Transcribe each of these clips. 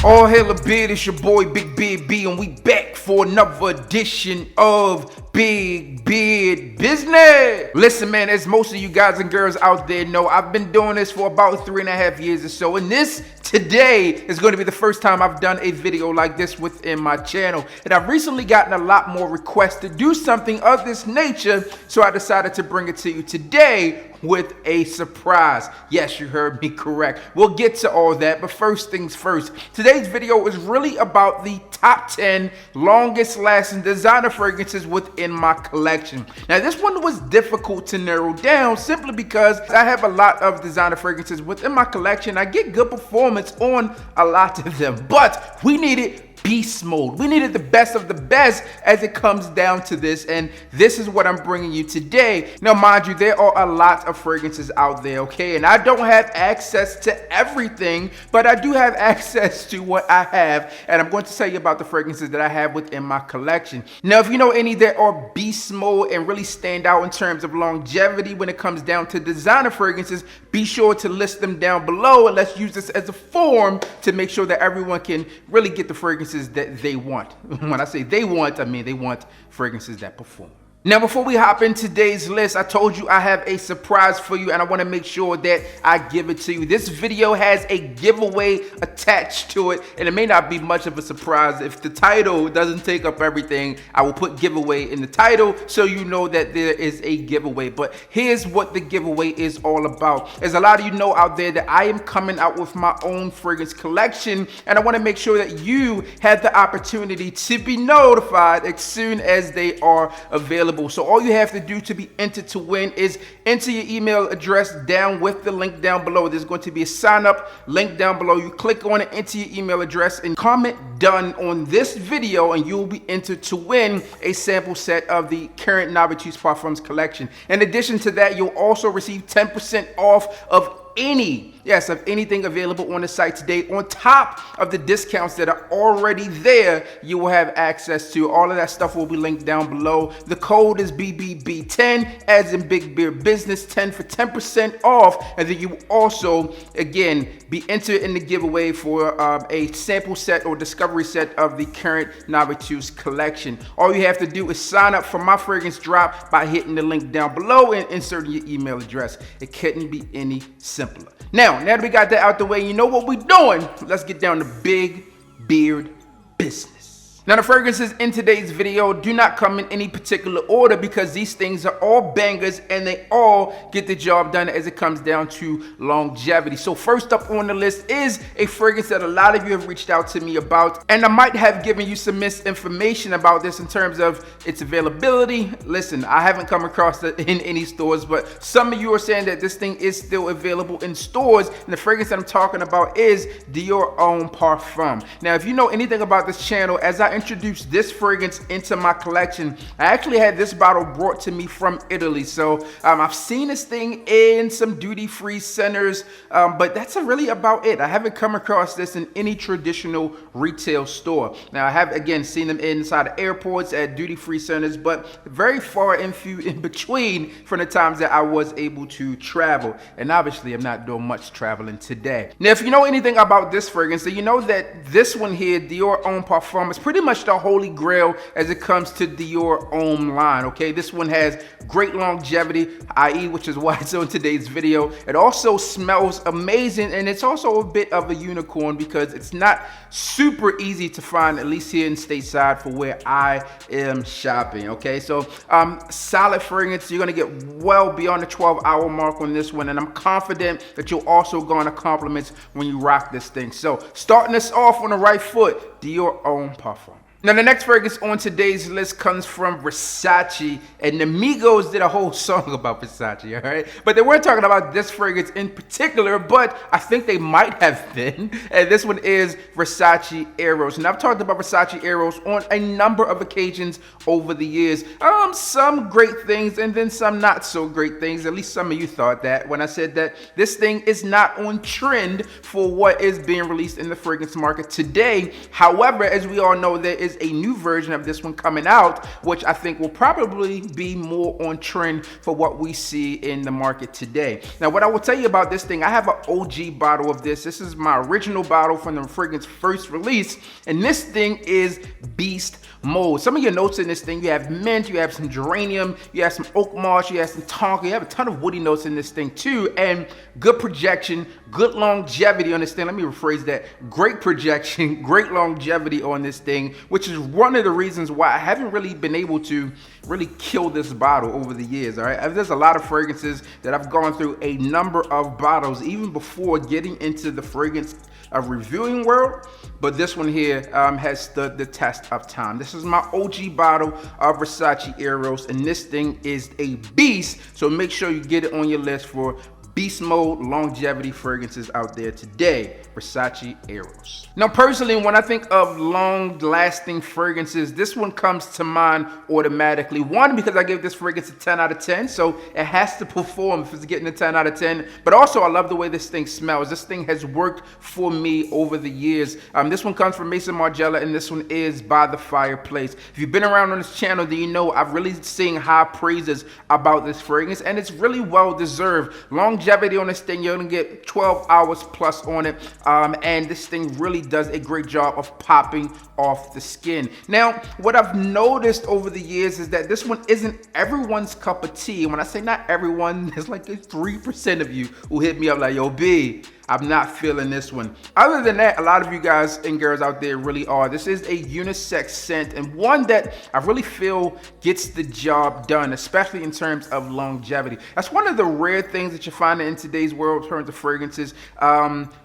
All hail a beard, it's your boy Big Beard B, and we back for another edition of Big Beard Business. Listen, man, as most of you guys and girls out there know, I've been doing this for about 3.5 years or so, and this today is going to be the first time I've done a video like this within my channel. And I've recently gotten a lot more requests to do something of this nature, so I decided to bring it to you today with a surprise. Yes, you heard me correct. We'll get to all that, but first things first. Today's video is really about the top 10 longest lasting designer fragrances within my collection. Now, this one was difficult to narrow down simply because I have a lot of designer fragrances within my collection. I get good performance on a lot of them, but we needed beast mode. We needed the best of the best as it comes down to this, and this is what I'm bringing you today. Now, mind you, there are a lot of fragrances out there, okay? And I don't have access to everything, but I do have access to what I have, and I'm going to tell you about the fragrances that I have within my collection. Now, if you know any that are beast mode and really stand out in terms of longevity when it comes down to designer fragrances, be sure to list them down below, and let's use this as a form to make sure that everyone can really get the fragrances that they want. When I say they want, I mean they want fragrances that perform. Now, before we hop in today's list, I told you I have a surprise for you, and I want to make sure that I give it to you. This video has a giveaway attached to it, and it may not be much of a surprise. If the title doesn't take up everything, I will put giveaway in the title so you know that there is a giveaway. But here's what the giveaway is all about. As a lot of you know out there, that I am coming out with my own fragrance collection, and I want to make sure that you have the opportunity to be notified as soon as they are available. So all you have to do to be entered to win is enter your email address down with the link down below. There's going to be a sign up link down below. You click on it, enter your email address, and comment done on this video, and you'll be entered to win a sample set of the current Navitus Parfums collection. In addition to that, you'll also receive 10% off of anything available on the site today. On top of the discounts that are already there, you will have access to. All of that stuff will be linked down below. The code is BBB10, as in Big Beard Business 10 for 10% off. And then you will also, again, be entered in the giveaway for a sample set or discovery set of the current Navitus collection. All you have to do is sign up for my fragrance drop by hitting the link down below and inserting your email address. It couldn't be any simpler. Now that we got that out the way, you know what we're doing. Let's get down to Big Beard Business. Now, the fragrances in today's video do not come in any particular order because these things are all bangers and they all get the job done as it comes down to longevity. So first up on the list is a fragrance that a lot of you have reached out to me about, and I might have given you some misinformation about this in terms of its availability. Listen, I haven't come across it in any stores, but some of you are saying that this thing is still available in stores, and the fragrance that I'm talking about is Your Own Parfum. Now, if you know anything about this channel, as I introduced this fragrance into my collection, I actually had this bottle brought to me from Italy. So I've seen this thing in some duty-free centers, but that's really about it. I haven't come across this in any traditional retail store. Now, I have, again, seen them inside of airports at duty-free centers, but very far and few in between from the times that I was able to travel. And obviously, I'm not doing much traveling today. Now, if you know anything about this fragrance, then you know that this one here, Your Own Parfum, is pretty much the holy grail as it comes to the Your Own line, okay? This one has great longevity, i.e., which is why it's on today's video. It also smells amazing, and it's also a bit of a unicorn because it's not super easy to find, at least here in stateside for where I am shopping, okay? So solid fragrance. You're gonna get well beyond the 12-hour mark on this one, and I'm confident that you'll also garner compliments when you rock this thing. So starting us off on the right foot, Your Own Parfum. Now, the next fragrance on today's list comes from Versace, and the Migos did a whole song about Versace, all right? But they weren't talking about this fragrance in particular, but I think they might have been. And this one is Versace Arrows. And I've talked about Versace Arrows on a number of occasions over the years. Some great things and then some not so great things. At least some of you thought that when I said that this thing is not on trend for what is being released in the fragrance market today. However, as we all know, there is is a new version of this one coming out, which I think will probably be more on trend for what we see in the market today. Now, what I will tell you about this thing, I have an OG bottle of this. This is my original bottle from the fragrance first release, and this thing is beast mode. Some of your notes in this thing, you have mint, you have some geranium, you have some oak moss, you have some tonka, you have a ton of woody notes in this thing too, and good projection, good longevity on this thing. Let me rephrase that. Great projection, great longevity on this thing, which is one of the reasons why I haven't really been able to really kill this bottle over the years, all right? There's a lot of fragrances that I've gone through a number of bottles even before getting into the fragrance reviewing world, but this one here has stood the test of time. This is my OG bottle of Versace Arrows, and this thing is a beast, so make sure you get it on your list for beast mode longevity fragrances out there today. Versace Arrows. Now, personally, when I think of long-lasting fragrances, this one comes to mind automatically. One, because I give this fragrance a 10 out of 10, so it has to perform if it's getting a 10 out of 10. But also, I love the way this thing smells. This thing has worked for me over the years. This one comes from Maison Margiela, and this one is By the Fireplace. If you've been around on this channel, then you know I've really seen high praises about this fragrance, and it's really well deserved. Longevity on this thing, you're gonna get 12 hours plus on it. And this thing really does a great job of popping off the skin. Now, what I've noticed over the years is that this one isn't everyone's cup of tea. And when I say not everyone, there's like 3% of you who hit me up like, yo, B, I'm not feeling this one. Other than that, a lot of you guys and girls out there really are. This is a unisex scent, and one that I really feel gets the job done, especially in terms of longevity. That's one of the rare things that you find in today's world in terms of fragrances.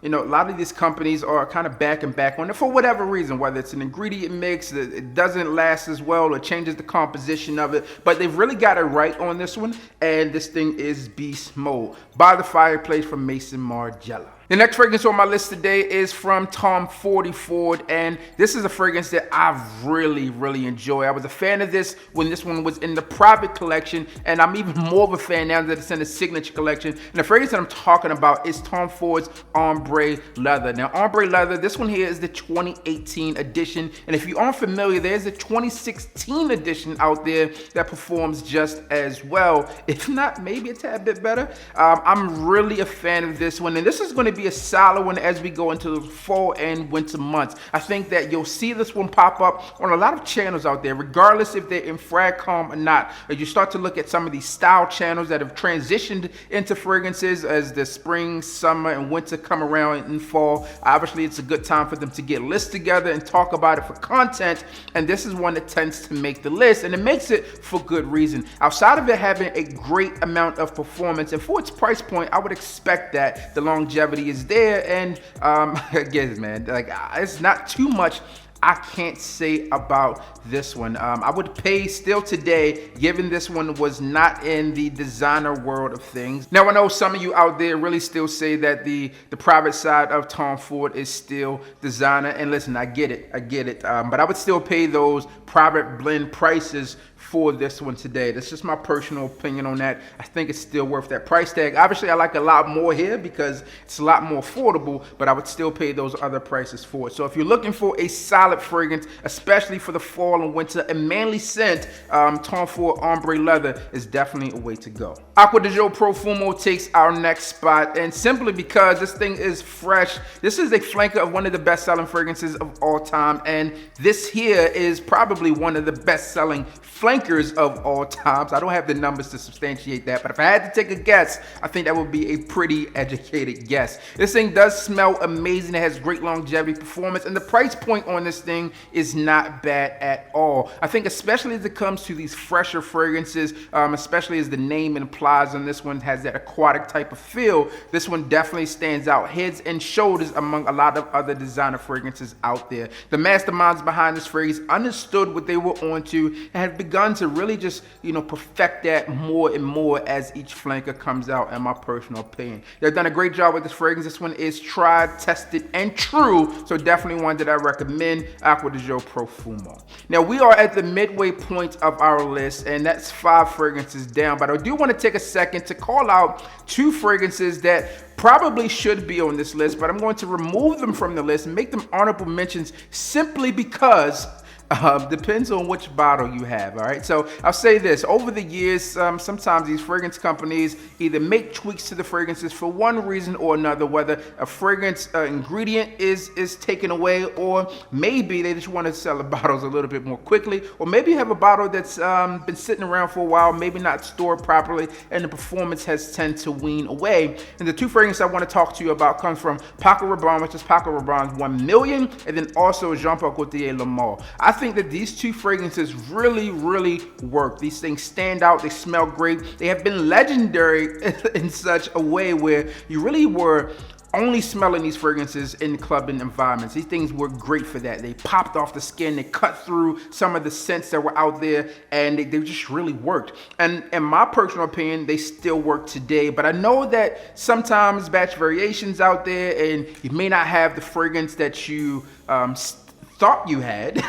You know, a lot of these companies are kind of back on it for whatever reason, whether it's an ingredient mix, it doesn't last as well, or changes the composition of it, but they've really got it right on this one, and this thing is beast mode. By the Fireplace from Maison Margiela. The next fragrance on my list today is from Tom Ford, and this is a fragrance that I really enjoy. I was a fan of this when this one was in the private collection, and I'm even more of a fan now that it's in the signature collection. And the fragrance that I'm talking about is Tom Ford's Ombre Leather. Now, Ombre Leather, this one here is the 2018 edition, and if you aren't familiar, there's a 2016 edition out there that performs just as well, if not maybe a tad bit better. I'm really a fan of this one, and this is going to be a solid one as we go into the fall and winter months. I think that you'll see this one pop up on a lot of channels out there, regardless if they're in Fragcom or not. As you start to look at some of these style channels that have transitioned into fragrances as the spring, summer, and winter come around in fall, obviously it's a good time for them to get lists together and talk about it for content, and this is one that tends to make the list, and it makes it for good reason. Outside of it having a great amount of performance, and for its price point, I would expect that the longevity is there, and again, man, like it's not too much I can't say about this one. I would pay still today, given this one was not in the designer world of things. Now, I know some of you out there really still say that the private side of Tom Ford is still designer, and listen, I get it, but I would still pay those private blend prices for this one today. That's just my personal opinion on that. I think it's still worth that price tag. Obviously, I like a lot more here because it's a lot more affordable, but I would still pay those other prices for it. So if you're looking for a solid fragrance, especially for the fall and winter, a manly scent, Tom Ford Ombre Leather is definitely a way to go. Acqua di Gio Profumo takes our next spot, and simply because this thing is fresh. This is a flanker of one of the best-selling fragrances of all time, and this here is probably one of the best-selling flankers of all times. I don't have the numbers to substantiate that, but if I had to take a guess, I think that would be a pretty educated guess. This thing does smell amazing. It has great longevity performance, and the price point on this thing is not bad at all. I think especially as it comes to these fresher fragrances, especially as the name implies on this one has that aquatic type of feel, this one definitely stands out heads and shoulders among a lot of other designer fragrances out there. The masterminds behind this fragrance understood what they were onto and have begun to really just, perfect that more and more as each flanker comes out, in my personal opinion. They've done a great job with this fragrance. This one is tried, tested, and true, so definitely one that I recommend, Acqua di Gio Profumo. Now, we are at the midway point of our list, and that's 5 fragrances down, but I do want to take a second to call out 2 fragrances that probably should be on this list, but I'm going to remove them from the list and make them honorable mentions simply because Depends on which bottle you have, all right? So I'll say this, over the years, sometimes these fragrance companies either make tweaks to the fragrances for one reason or another, whether a fragrance ingredient is taken away, or maybe they just want to sell the bottles a little bit more quickly, or maybe you have a bottle that's been sitting around for a while, maybe not stored properly, and the performance has tended to wean away. And the two fragrances I want to talk to you about comes from Popup, which is Popup 1 million, and then also Jean-Paul Gaultier Le Male. I think that these two fragrances really work. These things stand out, they smell great. They have been legendary in such a way where you really were only smelling these fragrances in clubbing environments. These things were great for that. They popped off the skin, they cut through some of the scents that were out there, and they just really worked. And in my personal opinion, they still work today, but I know that sometimes batch variations out there, and you may not have the fragrance that you thought you had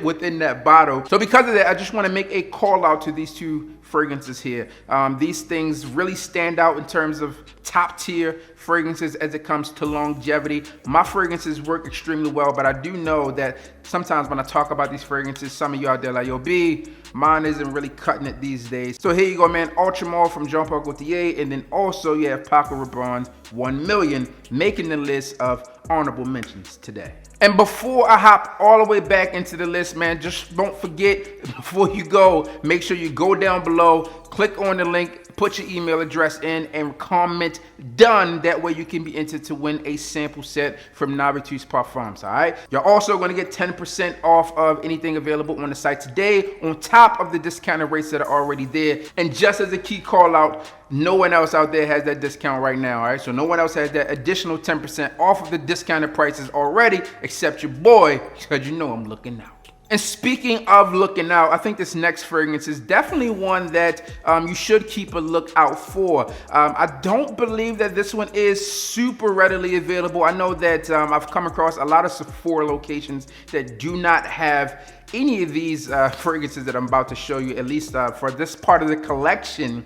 within that bottle. So because of that, I just want to make a call out to these two fragrances here. These things really stand out in terms of top tier fragrances as it comes to longevity. My fragrances work extremely well, but I do know that sometimes when I talk about these fragrances, some of you out there like, yo, B, mine isn't really cutting it these days. So here you go, man. Ultra Male from Jean-Paul Gaultier, and then also you have Paco Rabanne's 1 million making the list of honorable mentions today. And before I hop all the way back into the list, man, just don't forget, before you go, make sure you go down below, click on the link, put your email address in, and comment done. That way you can be entered to win a sample set from Navitus Parfums, all right? You're also going to get 10% off of anything available on the site today, on top of the discounted rates that are already there. And just as a key call out, no one else out there has that discount right now, all right? So no one else has that additional 10% off of the discounted prices already, except your boy, because you know I'm looking out. And speaking of looking out, I think this next fragrance is definitely one that you should keep a lookout for. I don't believe that this one is super readily available. I know that I've come across a lot of Sephora locations that do not have any of these fragrances that I'm about to show you, at least for this part of the collection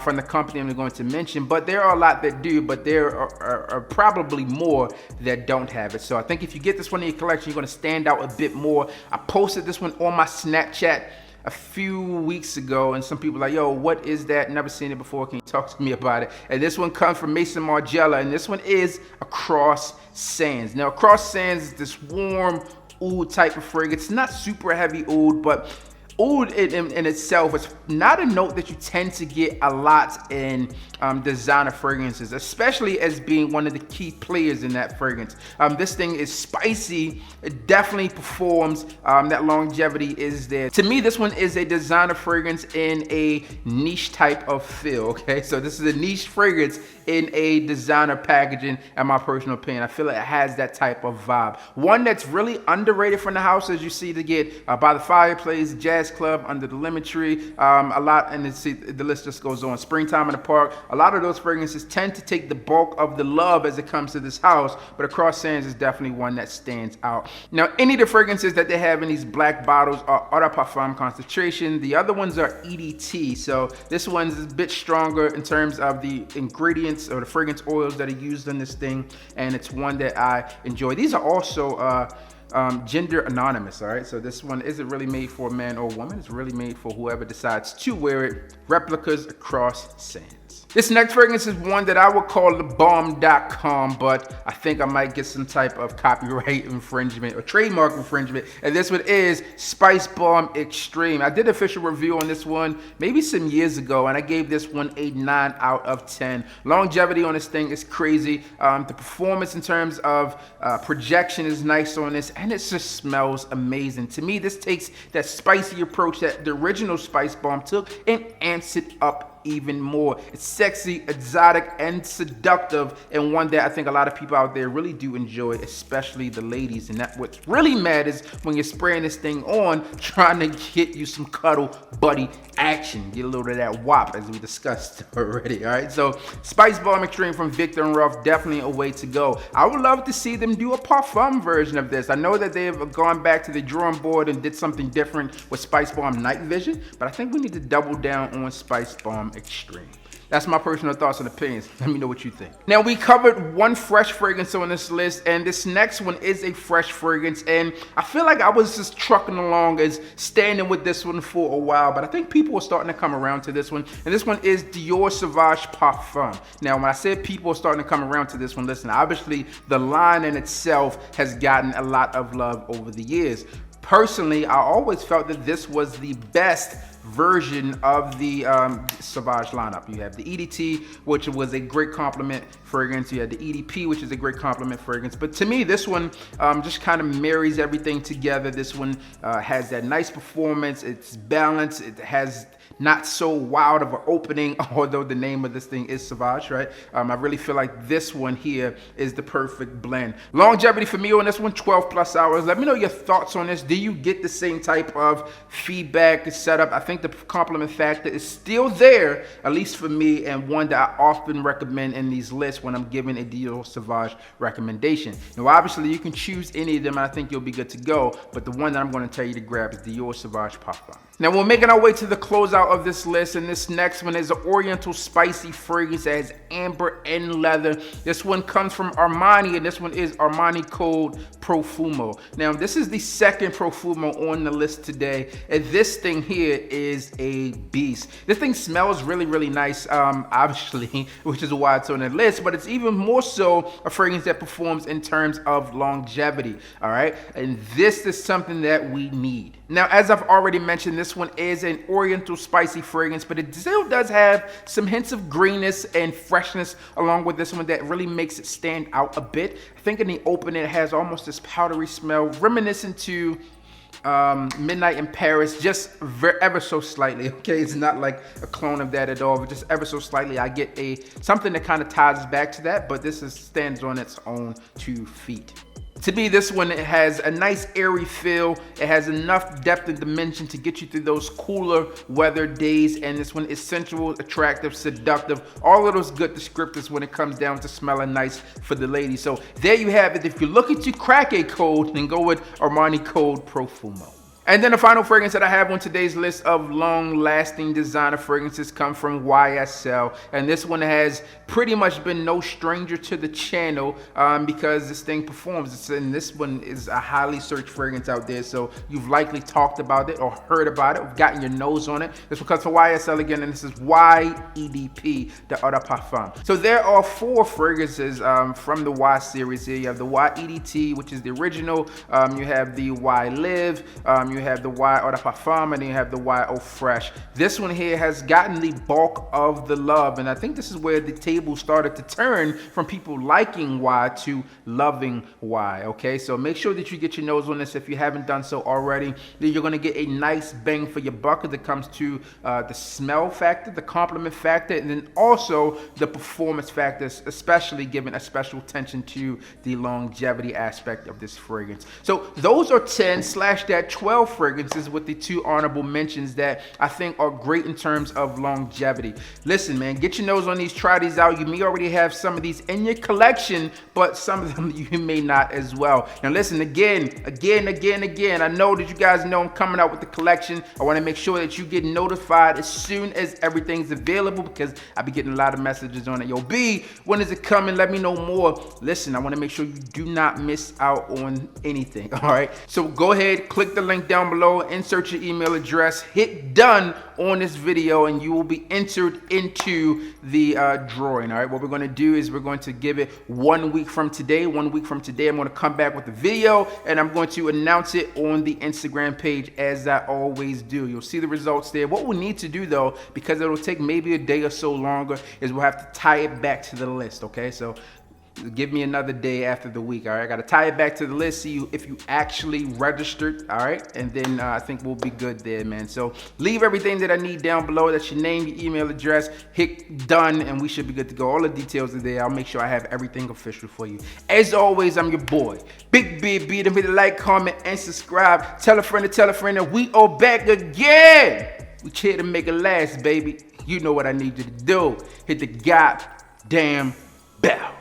from the company I'm going to mention. But there are a lot that do, but there are probably more that don't have it. So I think if you get this one in your collection, you're going to stand out a bit more. I posted this one on my Snapchat a few weeks ago, and some people are like, yo, what is that? Never seen it before. Can you talk to me about it? And this one comes from Maison Margiela, and this one is Across Sands. Now, Across Sands is this warm oud type of fragrance. Not super heavy oud, but oud in itself is not a note that you tend to get a lot in designer fragrances, especially as being one of the key players in that fragrance. This thing is spicy. It definitely performs. That longevity is there. To me, this one is a designer fragrance in a niche type of feel, okay? So this is a niche fragrance in a designer packaging, in my personal opinion. I feel like it has that type of vibe. One that's really underrated from the house, as you see, to get By the Fireplace, Jazz Club, Under the Lemon Tree, a lot, and the list just goes on. Springtime in the Park. A lot of those fragrances tend to take the bulk of the love as it comes to this house, but Across Sands is definitely one that stands out. Now, any of the fragrances that they have in these black bottles are Eau de Parfum concentration. The other ones are EDT, so this one's a bit stronger in terms of the ingredients or the fragrance oils that are used in this thing, and it's one that I enjoy. These are also gender anonymous, all right? So this one isn't really made for a man or woman. It's really made for whoever decides to wear it. Replicas Across Sands. This next fragrance is one that I would call the bomb.com, but I think I might get some type of copyright infringement or trademark infringement. And this one is Spice Bomb Extreme. I did an official review on this one maybe some years ago, and I gave this one a 9 out of 10. Longevity on this thing is crazy. The performance in terms of projection is nice on this, and it just smells amazing. To me, this takes that spicy approach that the original Spice Bomb took and amps it up even more. It's sexy, exotic, and seductive, and one that I think a lot of people out there really do enjoy, especially the ladies. And that's what's really mad is when you're spraying this thing on, trying to get you some cuddle buddy action. Get a little of that wop, as we discussed already, all right? So Spice Bomb Extreme from Viktor & Rolf, definitely a way to go. I would love to see them do a parfum version of this. I know that they've gone back to the drawing board and did something different with Spice Bomb Night Vision, but I think we need to double down on Spice Bomb Extreme. That's my personal thoughts and opinions. Let me know what you think. Now, we covered one fresh fragrance on this list, and this next one is a fresh fragrance, and I feel like I was just trucking along as standing with this one for a while, but I think people are starting to come around to this one, and this one is Dior Sauvage Parfum. Now, when I said people are starting to come around to this one, listen, obviously the line in itself has gotten a lot of love over the years. Personally, I always felt that this was the best version of the Sauvage lineup. You have the EDT, which was a great compliment fragrance. You had the EDP, which is a great compliment fragrance. But to me, this one just kind of marries everything together. This one has that nice performance. It's balanced. It has not so wild of an opening, although the name of this thing is Sauvage, right? I really feel like this one here is the perfect blend. Longevity for me on this one, 12 plus hours. Let me know your thoughts on this. Do you get the same type of feedback setup? I think the compliment factor is still there, at least for me, and one that I often recommend in these lists when I'm giving a Dior Sauvage recommendation. Now, obviously, you can choose any of them, and I think you'll be good to go, but the one that I'm going to tell you to grab is Dior Sauvage Parfum. Now, we're making our way to the closeout of this list, and this next one is an Oriental spicy fragrance that has amber and leather. This one comes from Armani, and this one is Armani Code Profumo. Now, this is the second Profumo on the list today, and this thing here is a beast. This thing smells really, really nice, obviously, which is why it's on the list, but it's even more so a fragrance that performs in terms of longevity, all right? And this is something that we need. Now, as I've already mentioned, this one is an Oriental spicy fragrance, but it still does have some hints of greenness and freshness along with this one that really makes it stand out a bit. I think in the opening it has almost this powdery smell reminiscent to Midnight in Paris, just ever so slightly. Okay, it's not like a clone of that at all, but just ever so slightly I get something that kind of ties us back to that, but this stands on its own 2 feet. To me, this one, it has a nice airy feel. It has enough depth and dimension to get you through those cooler weather days. And this one is sensual, attractive, seductive, all of those good descriptors when it comes down to smelling nice for the ladies. So there you have it. If you're looking to crack a code, then go with Armani Code Profumo. And then the final fragrance that I have on today's list of long-lasting designer fragrances come from YSL. And this one has pretty much been no stranger to the channel because this thing performs. And this one is a highly searched fragrance out there. So you've likely talked about it or heard about it or gotten your nose on it. This one comes from YSL again, and this is YEDP, the Eau de Parfum. So there are 4 fragrances from the Y series here. You have the YEDT, which is the original. You have the Y Live. You have the Y Eau de Parfum, and then you have the Y Eau Fresh. This one here has gotten the bulk of the love, and I think this is where the table started to turn from people liking Y to loving Y, okay? So make sure that you get your nose on this if you haven't done so already. Then you're gonna get a nice bang for your buck as it comes to the smell factor, the compliment factor, and then also the performance factors, especially giving a special attention to the longevity aspect of this fragrance. So those are 10/12 fragrances with the 2 honorable mentions that I think are great in terms of longevity. Listen, man, get your nose on these, try these out. You may already have some of these in your collection, but some of them you may not as well. Now listen, again, I know that you guys know I'm coming out with the collection. I want to make sure that you get notified as soon as everything's available because I be getting a lot of messages on it. Yo, B, when is it coming? Let me know more. Listen, I want to make sure you do not miss out on anything, all right? So go ahead, click the link down below, insert your email address, hit done on this video, and you will be entered into the drawing. All right, what we're going to do is we're going to give it 1 week from today. 1 week from today, I'm going to come back with the video, and I'm going to announce it on the Instagram page as I always do. You'll see the results there. What we'll need to do though, because it'll take maybe a day or so longer, is we'll have to tie it back to the list. Okay, so give me another day after the week, all right? I gotta tie it back to the list, see if you actually registered, all right? And then I think we'll be good there, man. So leave everything that I need down below. That's your name, your email address, hit done, and we should be good to go. All the details are there. I'll make sure I have everything official for you. As always, I'm your boy, Big B. Don't forget to like, comment, and subscribe. Tell a friend that we are back again. We here to make it last, baby. You know what I need you to do. Hit the goddamn bell.